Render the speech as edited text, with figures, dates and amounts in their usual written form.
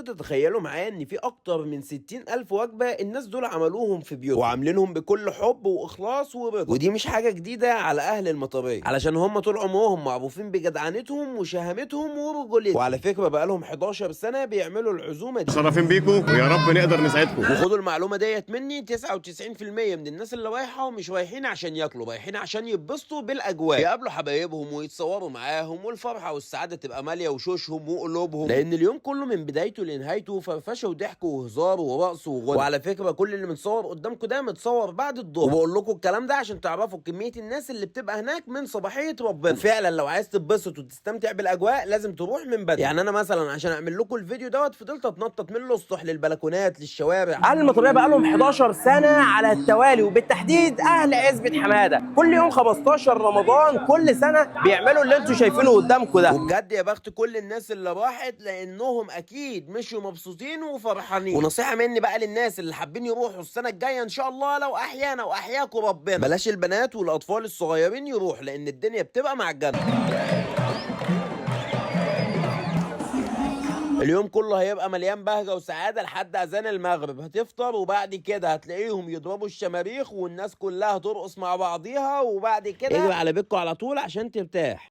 تتخيلوا معايا ان في اكتر من 60,000 وجبة الناس دول عملوهم في بيوتهم وعاملينهم بكل حب واخلاص ورضا، ودي مش حاجة جديدة على اهل المطرية علشان هم طول عمرهم معروفين بجدعنتهم وشهامتهم ورجولتهم. وعلى فكرة بقالهم 11 سنة بيعملوا العزومة دي. مشرفين بيكم ويا رب نقدر نساعدكم. وخدوا المعلومة ديت مني، 99% من الناس اللي رايحة مش رايحين عشان ياكلوا، رايحين عشان يتبسطوا بالاجواء، يقابلوا حبايبهم ويتصوروا معاهم، والفرحة والسعادة تبقى مالية وشوشهم وقلوبهم، لان اليوم كله من بدايته لنهايته فرفشه وضحك وهزار ورقص وغنى. وعلى فكره كل اللي متصور قدامكم ده متصور بعد الظهر، وبقول لكم الكلام ده عشان تعرفوا كميه الناس اللي بتبقى هناك من صباحيه ربنا. وفعلا لو عايز تتبسط وتستمتع بالاجواء لازم تروح من بدري. يعني انا مثلا عشان اعمل لكم الفيديو دوت فضلت اتنطط من الاسطح للبلكونات للشوارع. اهل المطريه بقى لهم 11 سنه على التوالي، وبالتحديد اهل عزبه حماده كل يوم 15 رمضان كل سنه بيعملوا اللي انتم شايفينه قدامكم ده. وبجد يا بخت كل الناس اللي راحت، لانهم اكيد مشوا مبسوطين وفرحانين. ونصيحه مني بقى للناس اللي حابين يروحوا السنه الجايه ان شاء الله لو احيانا واحياكم ربنا، بلاش البنات والاطفال الصغيرين يروح، لان الدنيا بتبقى معجنه. اليوم كله هيبقى مليان بهجه وسعاده لحد اذان المغرب، هتفطر وبعد كده هتلاقيهم يضربوا الشماريخ والناس كلها ترقص مع بعضيها، وبعد كده اجري على بيتكم على طول عشان ترتاح.